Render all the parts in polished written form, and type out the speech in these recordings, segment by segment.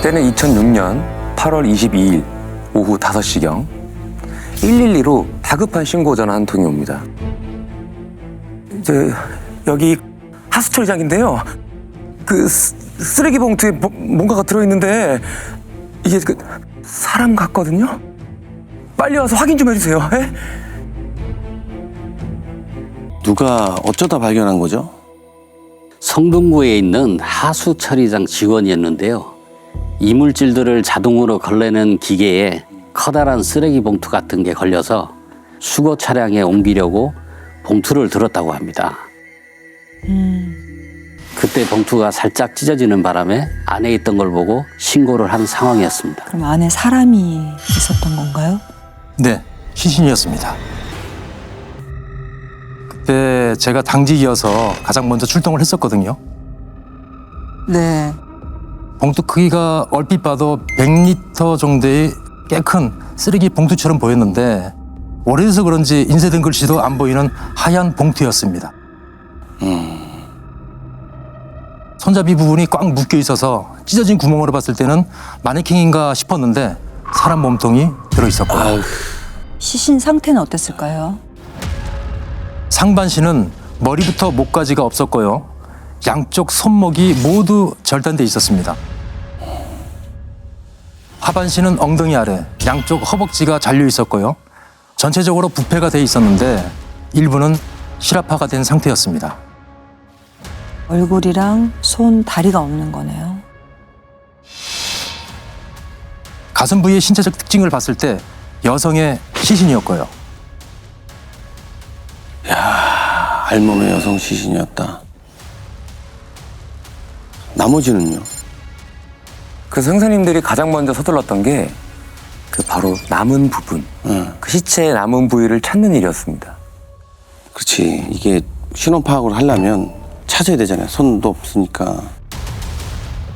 때는 2006년 8월 22일 오후 5시경 112로 다급한 신고 전화 한 통이 옵니다. 여기 하수처리장인데요. 그 쓰레기 봉투에 뭔가가 들어있는데 이게 사람 같거든요. 빨리 와서 확인 좀 해주세요. 에? 누가 어쩌다 발견한 거죠? 성동구에 있는 하수처리장 직원이었는데요. 이물질들을 자동으로 걸레는 기계에 커다란 쓰레기 봉투 같은 게 걸려서 수거 차량에 옮기려고 봉투를 들었다고 합니다. 그때 봉투가 살짝 찢어지는 바람에 안에 있던 걸 보고 신고를 한 상황이었습니다. 그럼 안에 사람이 있었던 건가요? 네, 시신이었습니다. 그때 제가 당직이어서 가장 먼저 출동을 했었거든요. 네. 봉투 크기가 얼핏 봐도 100리터 정도의 꽤 큰 쓰레기 봉투처럼 보였는데 오래돼서 그런지 인쇄된 글씨도 안 보이는 하얀 봉투였습니다. 손잡이 부분이 꽉 묶여 있어서 찢어진 구멍으로 봤을 때는 마네킹인가 싶었는데 사람 몸통이 들어있었고요. 시신 상태는 어땠을까요? 상반신은 머리부터 목까지가 없었고요. 양쪽 손목이 모두 절단돼 있었습니다. 하반신은 엉덩이 아래, 양쪽 허벅지가 잘려 있었고요. 전체적으로 부패가 돼 있었는데 일부는 실압화가 된 상태였습니다. 얼굴이랑 손, 다리가 없는 거네요. 가슴 부위의 신체적 특징을 봤을 때 여성의 시신이었고요. 알몸의 여성 시신이었다. 나머지는요? 그래서 형사님들이 가장 먼저 서둘렀던 게 바로 남은 부분, 그 시체의 남은 부위를 찾는 일이었습니다. 그렇지. 이게 신원 파악을 하려면 찾아야 되잖아요. 손도 없으니까.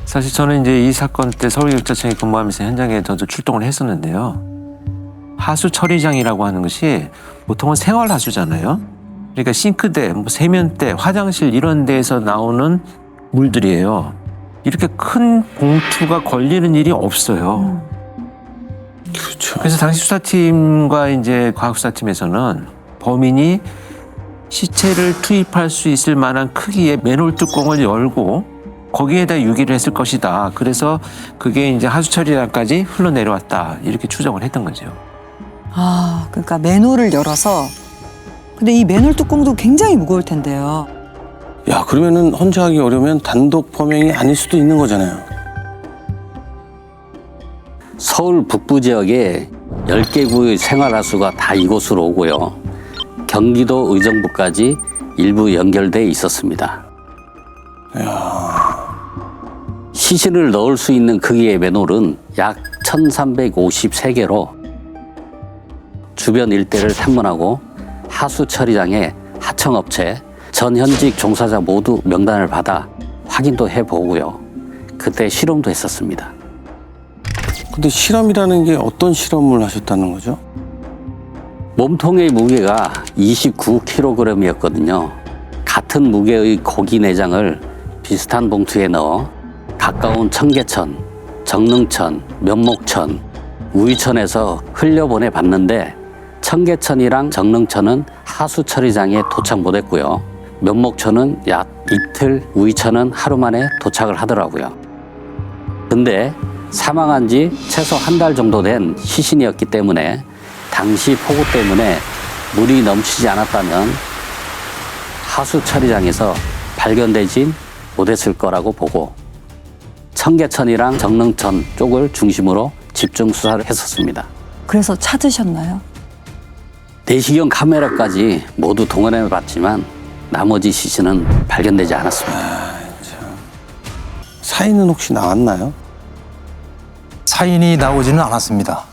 사실 저는 이제 이 사건 때 서울경찰청에 근무하면서 현장에 저도 출동을 했었는데요. 하수 처리장이라고 하는 것이 보통은 생활 하수잖아요. 그러니까 싱크대, 세면대, 화장실 이런 데에서 나오는 물들이에요. 이렇게 큰 봉투가 걸리는 일이 없어요. 그렇죠. 그래서 당시 수사팀과 이제 과학수사팀에서는 범인이 시체를 투입할 수 있을 만한 크기의 맨홀 뚜껑을 열고 거기에다 유기를 했을 것이다. 그래서 그게 이제 하수처리장까지 흘러내려왔다. 이렇게 추정을 했던 거죠. 아, 그러니까 맨홀을 열어서. 근데 이 맨홀 뚜껑도 굉장히 무거울 텐데요. 야, 그러면은 헌재하기 어려우면 단독 범행이 아닐 수도 있는 거잖아요. 서울 북부 지역에 10개 구의 생활하수가 다 이곳으로 오고요. 경기도 의정부까지 일부 연결돼 있었습니다. 시신을 넣을 수 있는 크기의 맨홀은 약 1353개로 주변 일대를 탐문하고 하수 처리장의 하청업체, 전 현직 종사자 모두 명단을 받아 확인도 해보고요. 그때 실험도 했었습니다. 근데 실험이라는 게 어떤 실험을 하셨다는 거죠? 몸통의 무게가 29kg이었거든요. 같은 무게의 고기 내장을 비슷한 봉투에 넣어 가까운 청계천, 정릉천, 면목천, 우이천에서 흘려보내 봤는데 청계천이랑 정릉천은 하수 처리장에 도착 못했고요. 면목천은 약 이틀, 우이천은 하루 만에 도착을 하더라고요. 근데 사망한 지 최소 한 달 정도 된 시신이었기 때문에 당시 폭우 때문에 물이 넘치지 않았다면 하수 처리장에서 발견되진 못했을 거라고 보고 청계천이랑 정릉천 쪽을 중심으로 집중 수사를 했었습니다. 그래서 찾으셨나요? 내시경 카메라까지 모두 동원해 봤지만 나머지 시신은 발견되지 않았습니다. 사인은 혹시 나왔나요? 사인이 나오지는 않았습니다.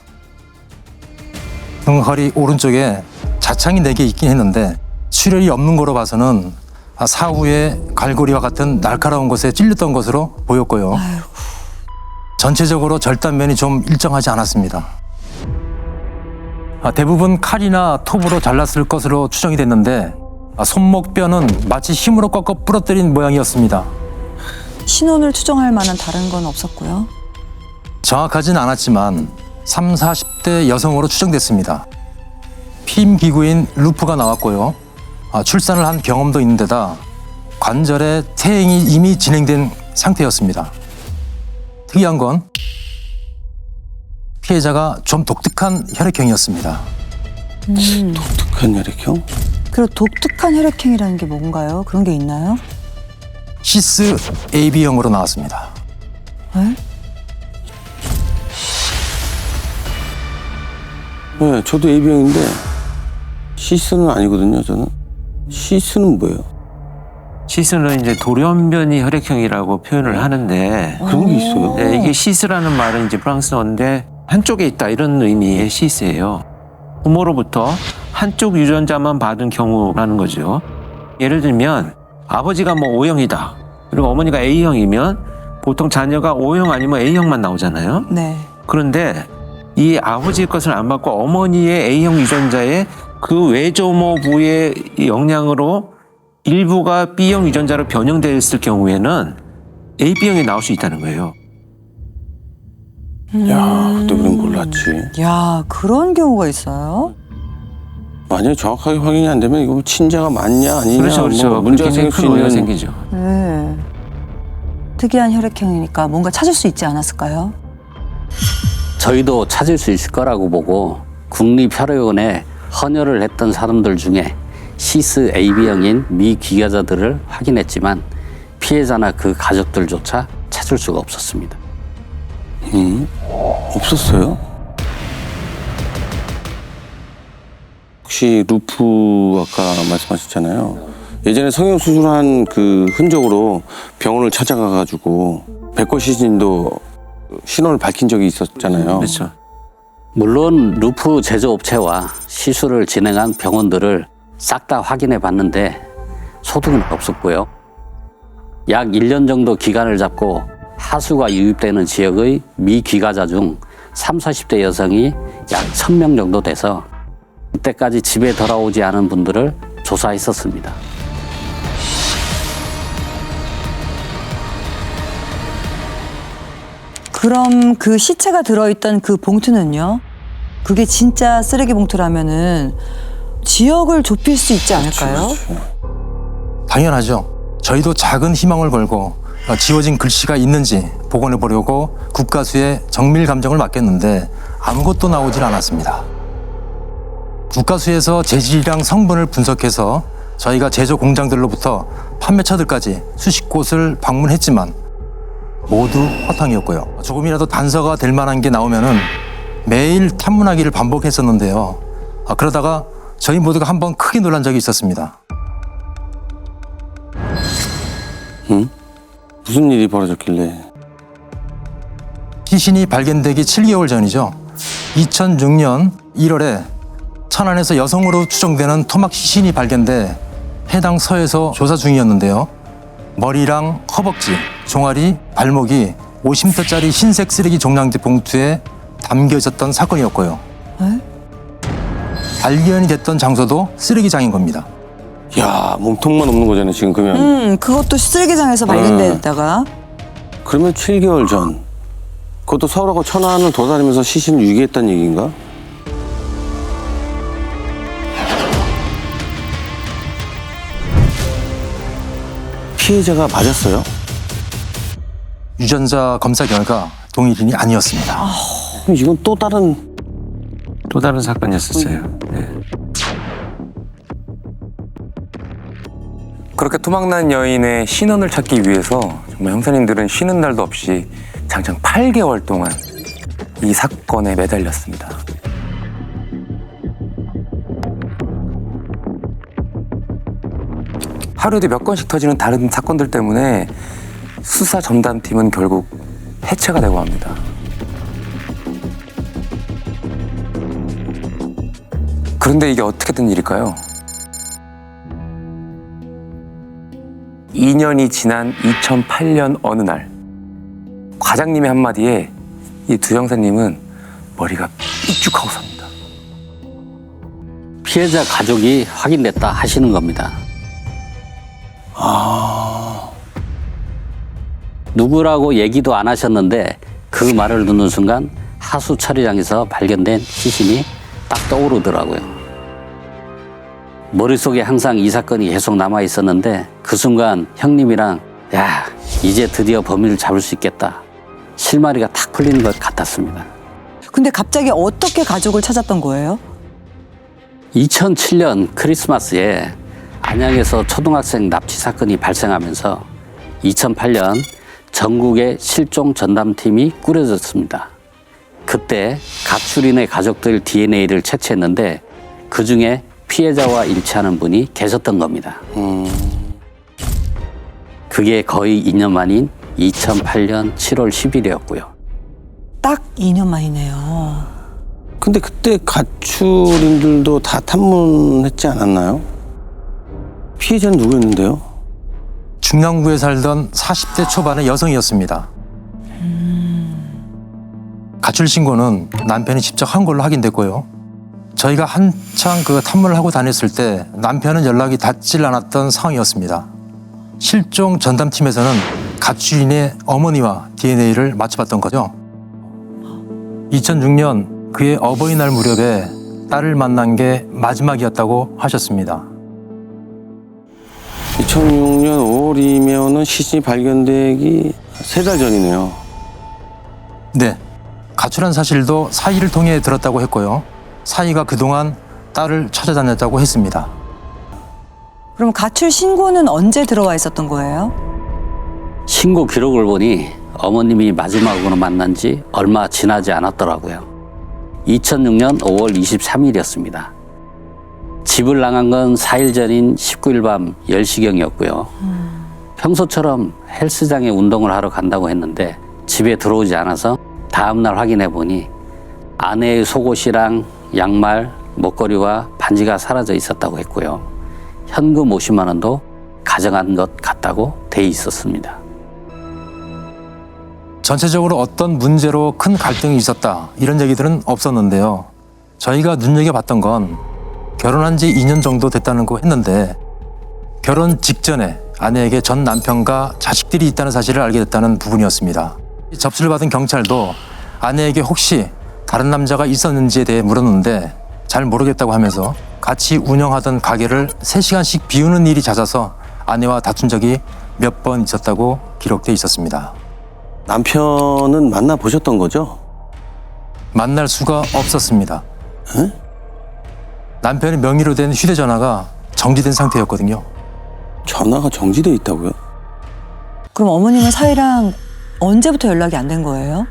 등 허리 오른쪽에 자창이 4개 있긴 했는데 출혈이 없는 거로 봐서는 사후에 갈고리와 같은 날카로운 것에 찔렸던 것으로 보였고요. 전체적으로 절단면이 좀 일정하지 않았습니다. 대부분 칼이나 톱으로 잘랐을 것으로 추정이 됐는데 손목뼈는 마치 힘으로 꺾어 부러뜨린 모양이었습니다. 신원을 추정할 만한 다른 건 없었고요. 정확하진 않았지만 3, 40대 여성으로 추정됐습니다. 피임 기구인 루프가 나왔고요. 출산을 한 경험도 있는 데다 관절에 퇴행이 이미 진행된 상태였습니다. 특이한 건 피해자가 좀 독특한 혈액형이었습니다. 독특한 혈액형? 그리고 독특한 혈액형이라는 게 뭔가요? 그런 게 있나요? 시스 AB형으로 나왔습니다. 에? 네, 저도 AB형인데 시스는 아니거든요. 저는 시스는 뭐예요? 시스는 이제 돌연변이 혈액형이라고 표현을 하는데 그런 게 있어요? 네, 이게 시스라는 말은 이제 프랑스어인데 한쪽에 있다 이런 의미의 시스예요. 부모로부터 한쪽 유전자만 받은 경우라는 거죠. 예를 들면 아버지가 뭐 O형이다. 그리고 어머니가 A형이면 보통 자녀가 O형 아니면 A형만 나오잖아요. 네. 그런데 이 아버지의 것을 안 받고 어머니의 A형 유전자의 그 외조모부의 영향으로 일부가 B형 유전자로 변형됐을 경우에는 AB형이 나올 수 있다는 거예요. 야, 그때 우린 몰랐지. 야, 그런 경우가 있어요? 만약에 정확하게 확인이 안 되면 이거 친자가 맞냐 아니냐 그렇죠. 뭐 문제가 생길 수 큰 오해가 있는. 생기죠. 네. 특이한 혈액형이니까 뭔가 찾을 수 있지 않았을까요? 저희도 찾을 수 있을 거라고 보고 국립혈의원에 헌혈을 했던 사람들 중에 시스 AB형인 미귀가자들을 확인했지만 피해자나 그 가족들조차 찾을 수가 없었습니다. 없었어요? 혹시 루프 아까 말씀하셨잖아요. 예전에 성형 수술한 그 흔적으로 병원을 찾아가가지고 백골 시신도 신원을 밝힌 적이 있었잖아요. 그렇죠. 물론 루프 제조업체와 시술을 진행한 병원들을 싹 다 확인해 봤는데 소득은 없었고요. 약 1년 정도 기간을 잡고 하수가 유입되는 지역의 미귀가자 중 30, 40대 여성이 약 1000명 정도 돼서 그때까지 집에 돌아오지 않은 분들을 조사했었습니다. 그럼 그 시체가 들어있던 그 봉투는요? 그게 진짜 쓰레기 봉투라면은 지역을 좁힐 수 있지 않을까요? 당연하죠. 저희도 작은 희망을 걸고 지워진 글씨가 있는지 복원해 보려고 국가수에 정밀 감정을 맡겼는데 아무것도 나오질 않았습니다. 국가수에서 재질이랑 성분을 분석해서 저희가 제조 공장들로부터 판매처들까지 수십 곳을 방문했지만 모두 허탕이었고요. 조금이라도 단서가 될 만한 게 나오면은 매일 탐문하기를 반복했었는데요. 그러다가 저희 모두가 한번 크게 놀란 적이 있었습니다. 무슨 일이 벌어졌길래? 시신이 발견되기 7개월 전이죠. 2006년 1월에 천안에서 여성으로 추정되는 토막 시신이 발견돼 해당 서에서 조사 중이었는데요. 머리랑 허벅지, 종아리, 발목이 50m짜리 흰색 쓰레기 종량제 봉투에 담겨 있었던 사건이었고요. 에? 발견이 됐던 장소도 쓰레기장인 겁니다. 야, 몸통만 없는 거잖아요, 지금 그러면. 그것도 쓰레기장에서 발견됐다가 그러면 7개월 전. 그것도 서울하고 천안을 돌아다니면서 시신을 유기했다는 얘기인가? 피해자가 맞았어요? 유전자 검사 결과 동일인이 아니었습니다. 그럼 이건 또 다른 사건이었었어요. 네. 그렇게 토막난 여인의 신원을 찾기 위해서 정말 형사님들은 쉬는 날도 없이 장장 8개월 동안 이 사건에 매달렸습니다. 하루에도 몇 건씩 터지는 다른 사건들 때문에 수사 전담팀은 결국 해체가 되고 합니다. 그런데 이게 어떻게 된 일일까요? 2년이 지난 2008년 어느 날 과장님의 한마디에 이 두 형사님은 머리가 삐죽하고 섭니다. 피해자 가족이 확인됐다 하시는 겁니다. 누구라고 얘기도 안 하셨는데 그 말을 듣는 순간 하수 처리장에서 발견된 시신이 딱 떠오르더라고요. 머릿속에 항상 이 사건이 계속 남아 있었는데 그 순간 형님이랑 야, 이제 드디어 범인을 잡을 수 있겠다. 실마리가 탁 풀리는 것 같았습니다. 근데 갑자기 어떻게 가족을 찾았던 거예요? 2007년 크리스마스에 안양에서 초등학생 납치 사건이 발생하면서 2008년 전국의 실종 전담팀이 꾸려졌습니다. 그때 가출인의 가족들 DNA를 채취했는데 그중에 피해자와 일치하는 분이 계셨던 겁니다. 그게 거의 2년 만인 2008년 7월 10일이었고요. 딱 2년 만이네요. 근데 그때 가출인들도 다 탐문했지 않았나요? 피해자는 누구였는데요? 중랑구에 살던 40대 초반의 여성이었습니다. 가출 신고는 남편이 직접 한 걸로 확인됐고요. 저희가 한창 그 탐문을 하고 다녔을 때 남편은 연락이 닿질 않았던 상황이었습니다. 실종 전담팀에서는 가출인의 어머니와 DNA를 맞춰봤던 거죠. 2006년 그의 어버이날 무렵에 딸을 만난 게 마지막이었다고 하셨습니다. 2006년 5월이면은 시신이 발견되기 3달 전이네요. 네, 가출한 사실도 사이를 통해 들었다고 했고요. 사이가 그동안 딸을 찾아다녔다고 했습니다. 그럼 가출 신고는 언제 들어와 있었던 거예요? 신고 기록을 보니 어머님이 마지막으로 만난 지 얼마 지나지 않았더라고요. 2006년 5월 23일이었습니다. 집을 나간 건 4일 전인 19일 밤 10시경이었고요. 평소처럼 헬스장에 운동을 하러 간다고 했는데 집에 들어오지 않아서 다음날 확인해 보니 아내의 속옷이랑 양말, 목걸이와 반지가 사라져 있었다고 했고요. 현금 50만 원도 가져간 것 같다고 돼 있었습니다. 전체적으로 어떤 문제로 큰 갈등이 있었다 이런 얘기들은 없었는데요. 저희가 눈여겨봤던 건 결혼한 지 2년 정도 됐다는 거 했는데 결혼 직전에 아내에게 전 남편과 자식들이 있다는 사실을 알게 됐다는 부분이었습니다. 접수를 받은 경찰도 아내에게 혹시 다른 남자가 있었는지에 대해 물었는데 잘 모르겠다고 하면서 같이 운영하던 가게를 3시간씩 비우는 일이 잦아서 아내와 다툰 적이 몇 번 있었다고 기록돼 있었습니다. 남편은 만나보셨던 거죠? 만날 수가 없었습니다. 에? 남편의 명의로 된 휴대전화가 정지된 상태였거든요. 전화가 정지돼 있다고요? 그럼 어머님은 사이랑 언제부터 연락이 안 된 거예요?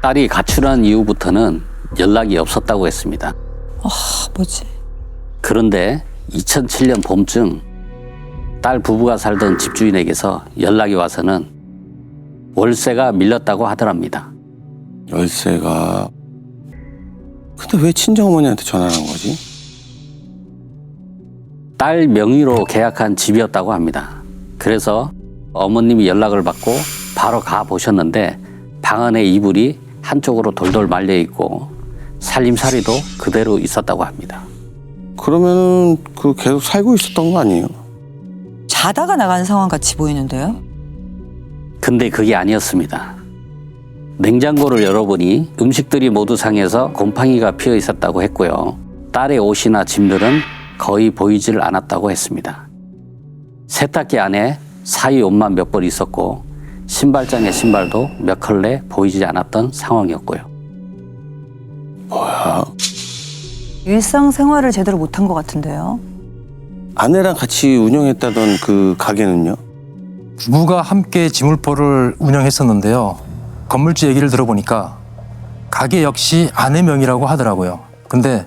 딸이 가출한 이후부터는 연락이 없었다고 했습니다. 아, 뭐지? 그런데 2007년 봄쯤 딸 부부가 살던 집주인에게서 연락이 와서는 월세가 밀렸다고 하더랍니다. 열쇠가... 근데 왜 친정어머니한테 전화를 한 거지? 딸 명의로 계약한 집이었다고 합니다. 그래서 어머님이 연락을 받고 바로 가보셨는데 방 안에 이불이 한쪽으로 돌돌 말려 있고 살림살이도 그대로 있었다고 합니다. 그러면은 그 계속 살고 있었던 거 아니에요? 자다가 나가는 상황 같이 보이는데요? 근데 그게 아니었습니다. 냉장고를 열어보니 음식들이 모두 상해서 곰팡이가 피어 있었다고 했고요. 딸의 옷이나 짐들은 거의 보이질 않았다고 했습니다. 세탁기 안에 사위 옷만 몇 벌 있었고 신발장의 신발도 몇 컬레 보이지 않았던 상황이었고요. 뭐야? 일상생활을 제대로 못한 것 같은데요? 아내랑 같이 운영했다던 그 가게는요? 부부가 함께 지물포를 운영했었는데요. 건물주 얘기를 들어보니까 가게 역시 아내 명의라고 하더라고요. 근데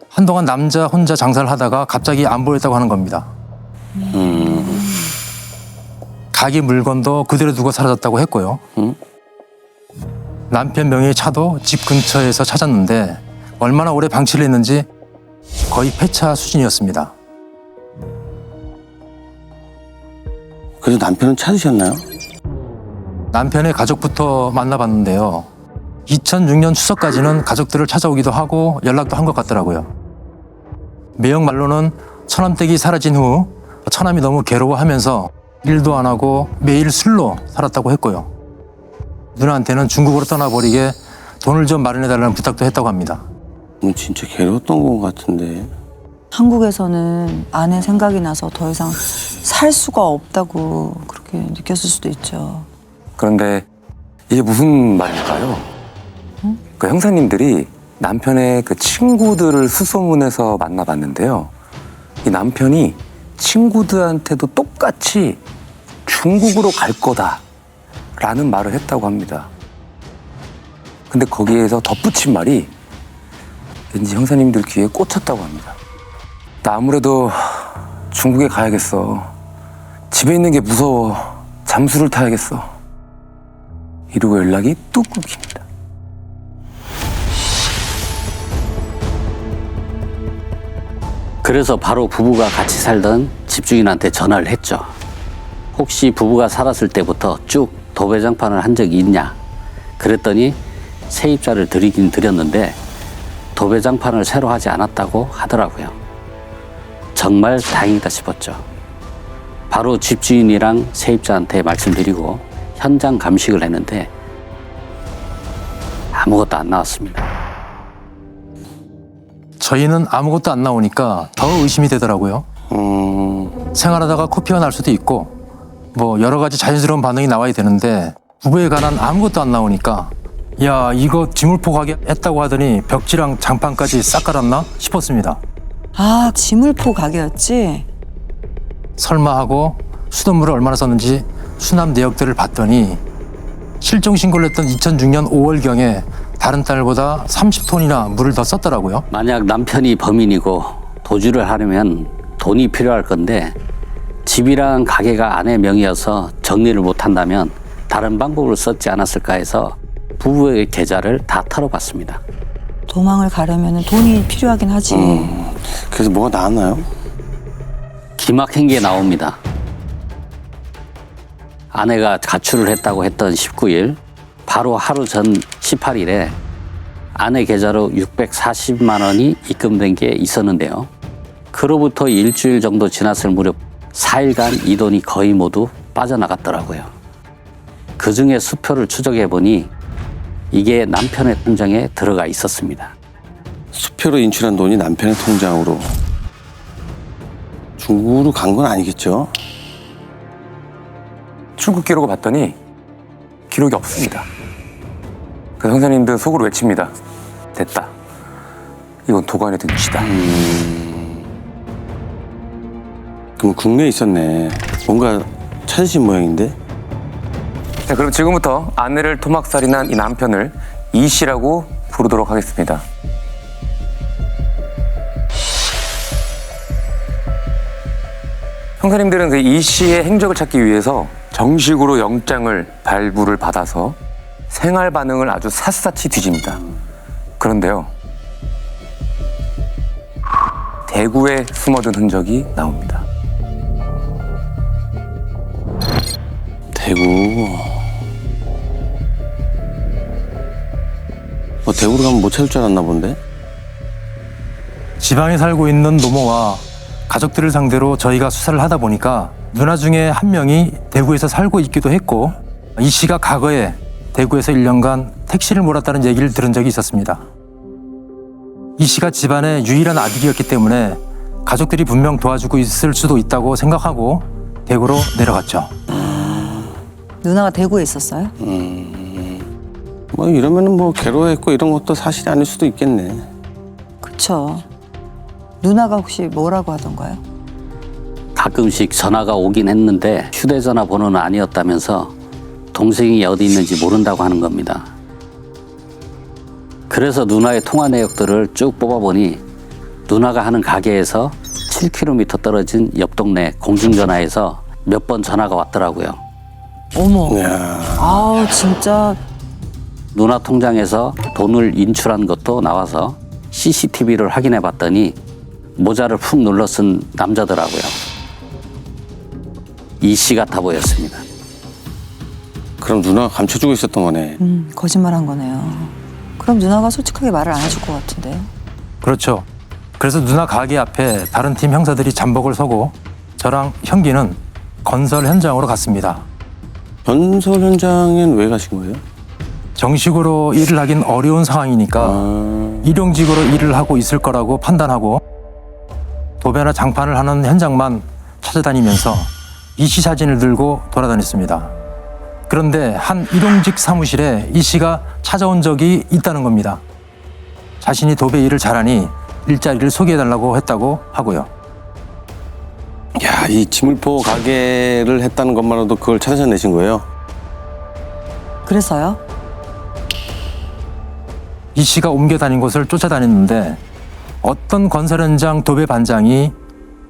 한동안 남자 혼자 장사를 하다가 갑자기 안 보였다고 하는 겁니다. 가게 물건도 그대로 두고 사라졌다고 했고요. 남편 명의의 차도 집 근처에서 찾았는데 얼마나 오래 방치를 했는지 거의 폐차 수준이었습니다. 그래서 남편은 찾으셨나요? 남편의 가족부터 만나봤는데요. 2006년 추석까지는 가족들을 찾아오기도 하고 연락도 한 것 같더라고요. 매형 말로는 처남댁이 사라진 후 처남이 너무 괴로워하면서 일도 안 하고 매일 술로 살았다고 했고요. 누나한테는 중국으로 떠나버리게 돈을 좀 마련해달라는 부탁도 했다고 합니다. 진짜 괴로웠던 것 같은데. 한국에서는 아내 생각이 나서 더 이상 살 수가 없다고 그렇게 느꼈을 수도 있죠. 그런데 이게 무슨 말일까요? 그 형사님들이 남편의 그 친구들을 수소문해서 만나봤는데요. 이 남편이 친구들한테도 똑같이 중국으로 갈 거다라는 말을 했다고 합니다. 근데 거기에서 덧붙인 말이 왠지 형사님들 귀에 꽂혔다고 합니다. 나 아무래도 중국에 가야겠어. 집에 있는 게 무서워. 잠수를 타야겠어. 이러고 연락이 뚝 끊깁니다. 그래서 바로 부부가 같이 살던 집주인한테 전화를 했죠. 혹시 부부가 살았을 때부터 쭉 도배장판을 한 적이 있냐? 그랬더니 세입자를 드리긴 드렸는데 도배장판을 새로 하지 않았다고 하더라고요. 정말 다행이다 싶었죠. 바로 집주인이랑 세입자한테 말씀드리고 현장 감식을 했는데 아무것도 안 나왔습니다. 저희는 아무것도 안 나오니까 더 의심이 되더라고요. 생활하다가 코피가 날 수도 있고 뭐 여러 가지 자연스러운 반응이 나와야 되는데 부부에 관한 아무것도 안 나오니까 야, 이거 지물포 가게 했다고 하더니 벽지랑 장판까지 싹 갈았나 싶었습니다. 아, 지물포 가게였지? 설마 하고 수돗물을 얼마나 썼는지 수납 내역들을 봤더니 실종 신고를 했던 2006년 5월경에 다른 딸보다 30톤이나 물을 더 썼더라고요. 만약 남편이 범인이고 도주를 하려면 돈이 필요할 건데 집이랑 가게가 아내 명의여서 정리를 못한다면 다른 방법을 썼지 않았을까 해서 부부의 계좌를 다 털어봤습니다. 도망을 가려면 돈이 필요하긴 하지. 그래서 뭐가 나왔나요? 기막힌 게 나옵니다. 아내가 가출을 했다고 했던 19일, 바로 하루 전 18일에 아내 계좌로 640만 원이 입금된 게 있었는데요. 그로부터 일주일 정도 지났을 무렵 4일간 이 돈이 거의 모두 빠져나갔더라고요. 그중에 수표를 추적해보니 이게 남편의 통장에 들어가 있었습니다. 수표로 인출한 돈이 남편의 통장으로. 중국으로 간 건 아니겠죠? 출국 기록을 봤더니 기록이 없습니다. 그 형사님들 속으로 외칩니다. 됐다. 이건 도관에 든 쥐다. 그럼 국내에 있었네. 뭔가 찾으신 모양인데? 자, 그럼 지금부터 아내를 토막살인한 이 남편을 이 씨라고 부르도록 하겠습니다. 형사님들은 그 이 씨의 행적을 찾기 위해서 정식으로 영장을 발부를 받아서 생활 반응을 아주 샅샅이 뒤집니다. 그런데요, 대구에 숨어든 흔적이 나옵니다. 대구. 대구로 가면 못 찾을 줄 알았나 본데? 지방에 살고 있는 노모와 가족들을 상대로 저희가 수사를 하다 보니까 누나 중에 한 명이 대구에서 살고 있기도 했고 이 씨가 과거에 대구에서 1년간 택시를 몰았다는 얘기를 들은 적이 있었습니다. 이 씨가 집안의 유일한 아들이었기 때문에 가족들이 분명 도와주고 있을 수도 있다고 생각하고 대구로 내려갔죠. 누나가 대구에 있었어요? 뭐 이러면은 뭐 괴로워했고 이런 것도 사실이 아닐 수도 있겠네. 그쵸. 누나가 혹시 뭐라고 하던가요? 가끔씩 전화가 오긴 했는데 휴대전화 번호는 아니었다면서 동생이 어디 있는지 모른다고 하는 겁니다. 그래서 누나의 통화 내역들을 쭉 뽑아보니 누나가 하는 가게에서 7km 떨어진 옆 동네 공중전화에서 몇 번 전화가 왔더라고요. 어머. 이야. 아우, 진짜. 누나 통장에서 돈을 인출한 것도 나와서 CCTV를 확인해 봤더니 모자를 푹 눌러 쓴 남자더라고요. 이 씨 같아 보였습니다. 그럼 누나가 감춰주고 있었던 거네. 거짓말한 거네요. 그럼 누나가 솔직하게 말을 안 해줄 것 같은데요? 그렇죠. 그래서 누나 가게 앞에 다른 팀 형사들이 잠복을 서고 저랑 형기는 건설 현장으로 갔습니다. 건설 현장엔 왜 가신 거예요? 정식으로 일을 하긴 어려운 상황이니까 일용직으로 일을 하고 있을 거라고 판단하고 도배나 장판을 하는 현장만 찾아다니면서 이 씨 사진을 들고 돌아다녔습니다. 그런데 한 일용직 사무실에 이 씨가 찾아온 적이 있다는 겁니다. 자신이 도배 일을 잘하니 일자리를 소개해달라고 했다고 하고요. 야, 이 지물포 가게를 했다는 것만으로도 그걸 찾아내신 거예요? 그래서요? 이 씨가 옮겨 다닌 곳을 쫓아다녔는데 어떤 건설 현장 도배 반장이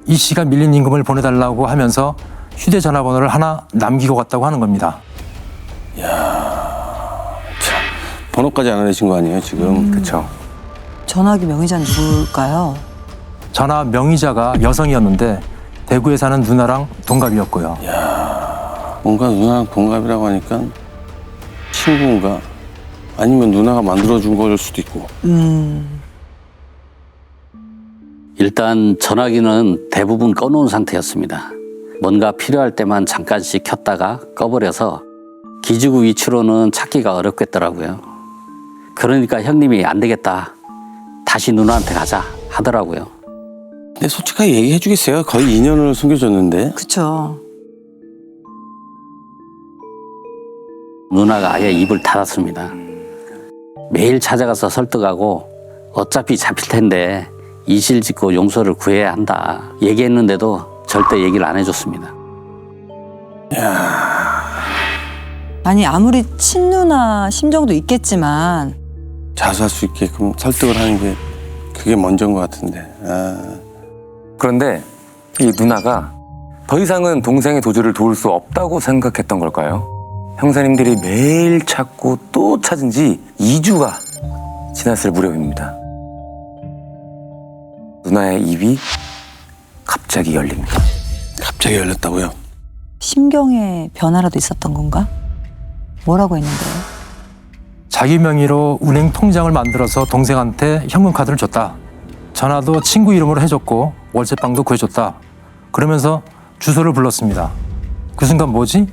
이 씨가 밀린 임금을 보내달라고 하면서 휴대전화번호를 하나 남기고 갔다고 하는 겁니다. 번호까지 알아내신 거 아니에요, 지금? 그렇죠. 전화기 명의자는 누굴까요? 전화 명의자가 여성이었는데 대구에 사는 누나랑 동갑이었고요. 뭔가 누나랑 동갑이라고 하니까 친구인가? 아니면 누나가 만들어준 거일 수도 있고. 일단 전화기는 대부분 꺼놓은 상태였습니다. 뭔가 필요할 때만 잠깐씩 켰다가 꺼버려서 기지국 위치로는 찾기가 어렵겠더라고요. 그러니까 형님이 안 되겠다. 다시 누나한테 가자 하더라고요. 근데 솔직하게 얘기해 주겠어요? 거의 2년을 숨겨줬는데. 그쵸. 누나가 아예 입을 닫았습니다. 매일 찾아가서 설득하고 어차피 잡힐 텐데 이실 짓고 용서를 구해야 한다. 얘기했는데도 절대 얘기를 안 해줬습니다. 아니 아무리 친누나 심정도 있겠지만 자수할 수 있게끔 설득을 하는 게 그게 먼저인 것 같은데. 그런데 이 누나가 더 이상은 동생의 도주를 도울 수 없다고 생각했던 걸까요? 형사님들이 매일 찾고 또 찾은 지 2주가 지났을 무렵입니다. 누나의 입이 갑자기 열립니다. 갑자기 열렸다고요? 심경의 변화라도 있었던 건가? 뭐라고 했는데요? 자기 명의로 은행 통장을 만들어서 동생한테 현금 카드를 줬다. 전화도 친구 이름으로 해줬고 월세방도 구해줬다. 그러면서 주소를 불렀습니다. 그 순간 뭐지?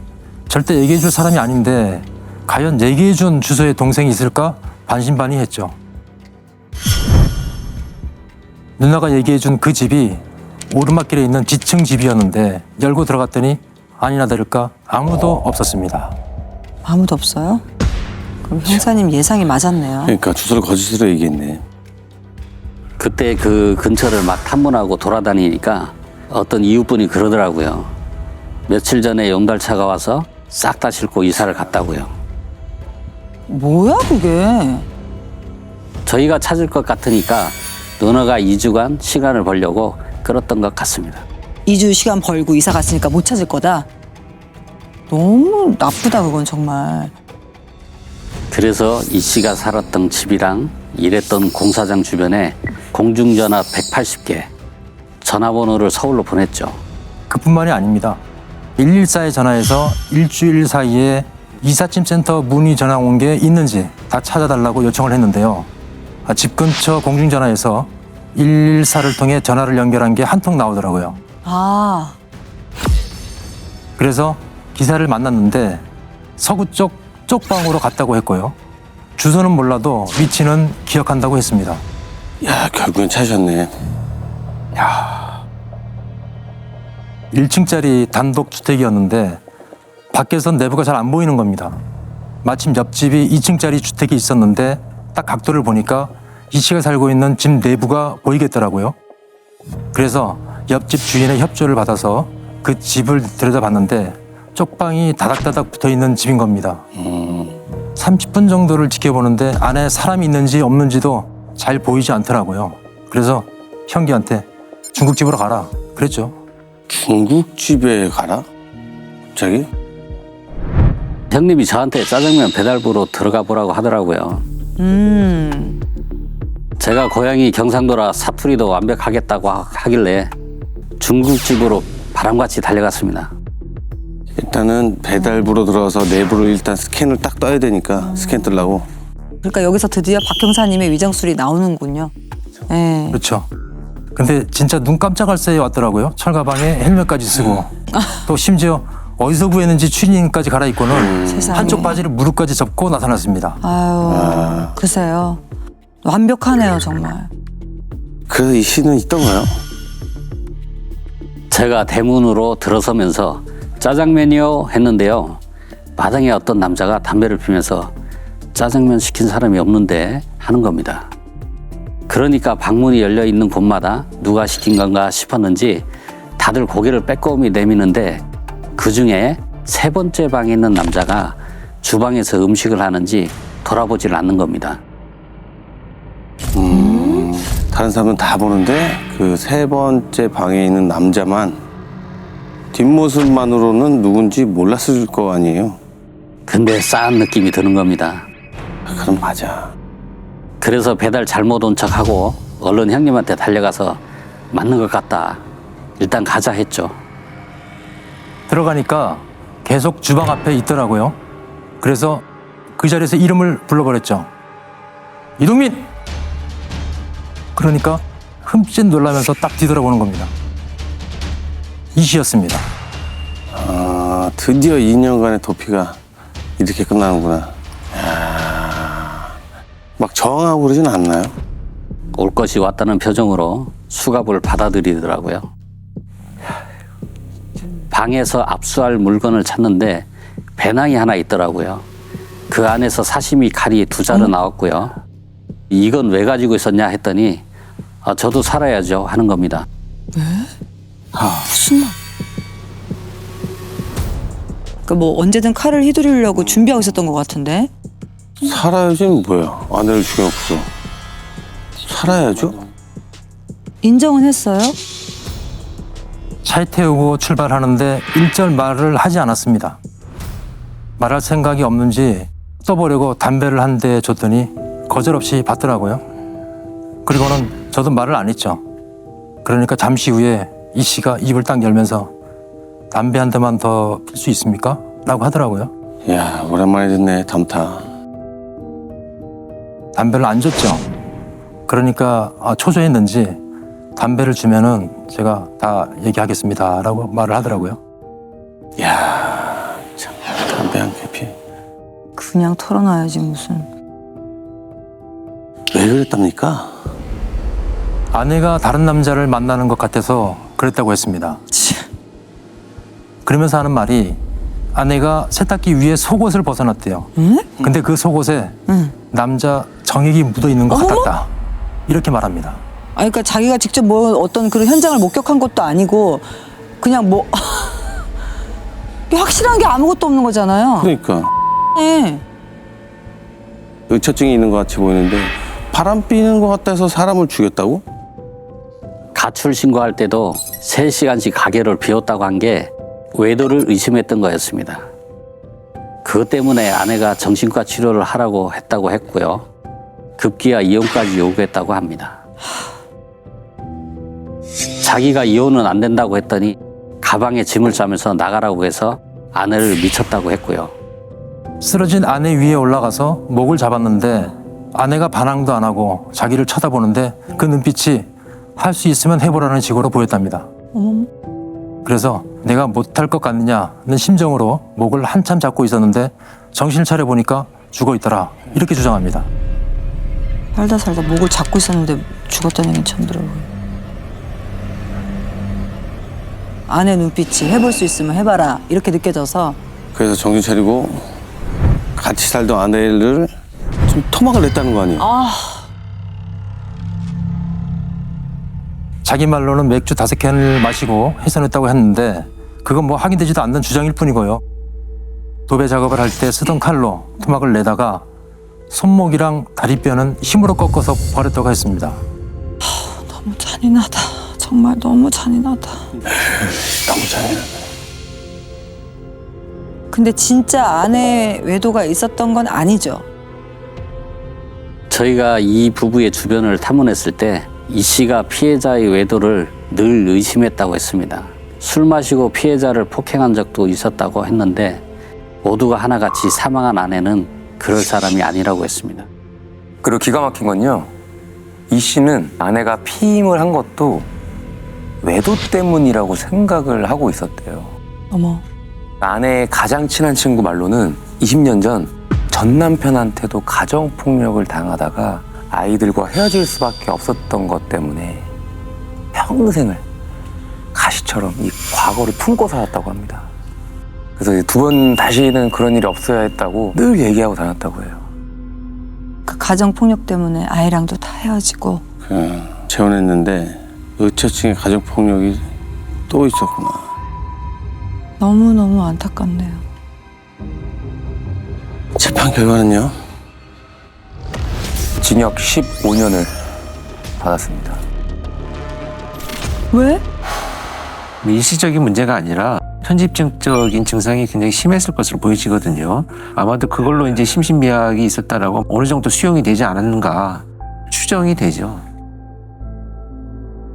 절대 얘기해줄 사람이 아닌데 과연 얘기해준 주소에 동생이 있을까 반신반의했죠. 누나가 얘기해준 그 집이 오르막길에 있는 지층 집이었는데 열고 들어갔더니 아니나 다를까 아무도 없었습니다. 아무도 없어요? 그럼 형사님 예상이 맞았네요. 그러니까 주소를 거짓으로 얘기했네. 그때 그 근처를 막 탐문하고 돌아다니니까 어떤 이웃분이 그러더라고요. 며칠 전에 용달차가 와서 싹 다 싣고 이사를 갔다고요. 뭐야 그게? 저희가 찾을 것 같으니까 누나가 2주간 시간을 벌려고 끌었던 것 같습니다. 2주 시간 벌고 이사 갔으니까 못 찾을 거다? 너무 나쁘다 그건 정말. 그래서 이 씨가 살았던 집이랑 일했던 공사장 주변에 공중전화 180개, 전화번호를 서울로 보냈죠. 그뿐만이 아닙니다. 114에 전화해서 일주일 사이에 이삿짐센터 문의 전화 온 게 있는지 다 찾아달라고 요청을 했는데요. 집 근처 공중전화에서 114를 통해 전화를 연결한 게 한 통 나오더라고요. 아, 그래서 기사를 만났는데 서구 쪽 쪽방으로 갔다고 했고요. 주소는 몰라도 위치는 기억한다고 했습니다. 야, 결국엔 찾으셨네. 1층짜리 단독 주택이었는데 밖에선 내부가 잘 안 보이는 겁니다. 마침 옆집이 2층짜리 주택이 있었는데 딱 각도를 보니까 이 씨가 살고 있는 집 내부가 보이겠더라고요. 그래서 옆집 주인의 협조를 받아서 그 집을 들여다봤는데 쪽방이 다닥다닥 붙어있는 집인 겁니다. 30분 정도를 지켜보는데 안에 사람이 있는지 없는지도 잘 보이지 않더라고요. 그래서 형기한테 중국집으로 가라 그랬죠. 중국집에 가라? 갑자기? 형님이 저한테 짜장면 배달부로 들어가 보라고 하더라고요. 제가 고향이 경상도라 사투리도 완벽하겠다고 하길래 중국집으로 바람같이 달려갔습니다. 일단은 배달부로 들어가서 내부를 일단 스캔을 딱 떠야 되니까 스캔 뜨려고. 그러니까 여기서 드디어 박 형사님의 위장술이 나오는군요. 네. 그렇죠. 근데 진짜 눈 깜짝할 새에 왔더라고요. 철가방에 헬멧까지 쓰고 또 심지어 어디서 구했는지 추리닝까지 갈아입고는 세상에. 한쪽 바지를 무릎까지 접고 나타났습니다. 아유, 글쎄요. 완벽하네요, 정말. 그래서 이 씨는 있던가요? 제가 대문으로 들어서면서 짜장면이요 했는데요. 마당에 어떤 남자가 담배를 피면서 짜장면 시킨 사람이 없는데 하는 겁니다. 그러니까 방문이 열려 있는 곳마다 누가 시킨 건가 싶었는지 다들 고개를 빼꼼히 내미는데 그중에 세 번째 방에 있는 남자가 주방에서 음식을 하는지 돌아보질 않는 겁니다. 다른 사람은 다 보는데 그 세 번째 방에 있는 남자만 뒷모습만으로는 누군지 몰랐을 거 아니에요. 근데 싸한 느낌이 드는 겁니다. 그럼 맞아. 그래서 배달 잘못 온 척하고 얼른 형님한테 달려가서 맞는 것 같다. 일단 가자 했죠. 들어가니까 계속 주방 앞에 있더라고요. 그래서 그 자리에서 이름을 불러버렸죠. 이동민! 그러니까 흠칫 놀라면서 딱 뒤돌아보는 겁니다. 이 씨였습니다. 아, 드디어 2년간의 도피가 이렇게 끝나는구나. 야, 막 저항하고 그러진 않나요? 올 것이 왔다는 표정으로 수갑을 받아들이더라고요. 방에서 압수할 물건을 찾는데 배낭이 하나 있더라고요. 그 안에서 사시미 칼이 2자루 나왔고요. 이건 왜 가지고 있었냐 했더니 저도 살아야죠 하는 겁니다. 무슨 말? 그 뭐 언제든 칼을 휘두르려고 준비하고 있었던 것 같은데. 살아야지 뭐야. 아내를 죽여놓고서. 살아야죠? 인정은 했어요? 차에 태우고 출발하는데 일절 말을 하지 않았습니다. 말할 생각이 없는지 써보려고 담배를 한 대 줬더니 거절없이 받더라고요. 그리고는 저도 말을 안 했죠. 그러니까 잠시 후에 이 씨가 입을 딱 열면서 담배 한 대만 더 필 수 있습니까? 라고 하더라고요. 야, 오랜만에 듣네, 담타. 담배를 안 줬죠. 그러니까 초조했는지 담배를 주면은 제가 다 얘기하겠습니다 라고 말을 하더라고요. 야, 참, 담배 한 개 피. 그냥 털어놔야지 무슨. 왜 그랬답니까? 아내가 다른 남자를 만나는 것 같아서 그랬다고 했습니다. 그러면서 하는 말이 아내가 세탁기 위에 속옷을 벗어놨대요. 응? 근데 그 속옷에 응. 남자 정액이 묻어 있는 것 같았다. 이렇게 말합니다. 아, 그러니까 자기가 직접 뭐 어떤 그런 현장을 목격한 것도 아니고 그냥 뭐 확실한 게 아무것도 없는 거잖아요. 그러니까. 네. 의처증이 있는 것 같이 보이는데 바람 피는 것 같다 해서 사람을 죽였다고? 가출 신고할 때도 3시간씩 가게를 비웠다고 한 게 외도를 의심했던 거였습니다. 그것 때문에 아내가 정신과 치료를 하라고 했다고 했고요. 급기야 이혼까지 요구했다고 합니다. 자기가 이혼은 안 된다고 했더니 가방에 짐을 싸면서 나가라고 해서 아내를 미쳤다고 했고요. 쓰러진 아내 위에 올라가서 목을 잡았는데 아내가 반항도 안 하고 자기를 쳐다보는데 그 눈빛이 할 수 있으면 해보라는 식으로 보였답니다. 그래서 내가 못할 것 같느냐는 심정으로 목을 한참 잡고 있었는데 정신을 차려보니까 죽어 있더라. 이렇게 주장합니다. 살다 살다 목을 잡고 있었는데 죽었다는 얘기 처음 들어요. 아내 눈빛이 해볼 수 있으면 해봐라 이렇게 느껴져서. 그래서 정신 차리고 같이 살던 아내를 좀 토막을 냈다는 거 아니에요? 자기 말로는 맥주 5캔을 마시고 훼손했다고 했는데 그건 뭐 확인되지도 않는 주장일 뿐이고요. 도배 작업을 할 때 쓰던 칼로 토막을 내다가 손목이랑 다리뼈는 힘으로 꺾어서 버렸다고 했습니다. 너무 잔인하다. 정말 너무 잔인하다. 너무 잔인하네. 근데 진짜 아내 외도가 있었던 건 아니죠. 저희가 이 부부의 주변을 탐문했을 때 이 씨가 피해자의 외도를 늘 의심했다고 했습니다. 술 마시고 피해자를 폭행한 적도 있었다고 했는데 모두가 하나같이 사망한 아내는 그럴 사람이 아니라고 했습니다. 그리고 기가 막힌 건요. 이 씨는 아내가 피임을 한 것도 외도 때문이라고 생각을 하고 있었대요. 어머. 아내의 가장 친한 친구 말로는 20년 전 전 남편한테도 가정폭력을 당하다가 아이들과 헤어질 수밖에 없었던 것 때문에 평생을 가시처럼 이 과거를 품고 살았다고 합니다. 그래서 두 번 다시는 그런 일이 없어야 했다고 늘 얘기하고 다녔다고 해요. 그 가정 폭력 때문에 아이랑도 다 헤어지고. 재혼했는데 의처증에 가정 폭력이 또 있었구나. 너무너무 안타깝네요. 재판 결과는요? 징역 15년을 받았습니다. 왜? 일시적인 문제가 아니라 편집증적인 증상이 굉장히 심했을 것으로 보여지거든요. 아마도 그걸로 이제 심신미약이 있었다라고 어느 정도 수용이 되지 않았는가 추정이 되죠.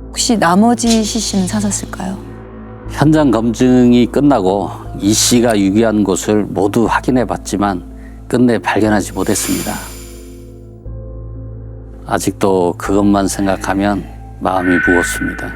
혹시 나머지 시신은 찾았을까요? 현장 검증이 끝나고 이 씨가 유기한 곳을 모두 확인해 봤지만 끝내 발견하지 못했습니다. 아직도 그것만 생각하면 마음이 무겁습니다.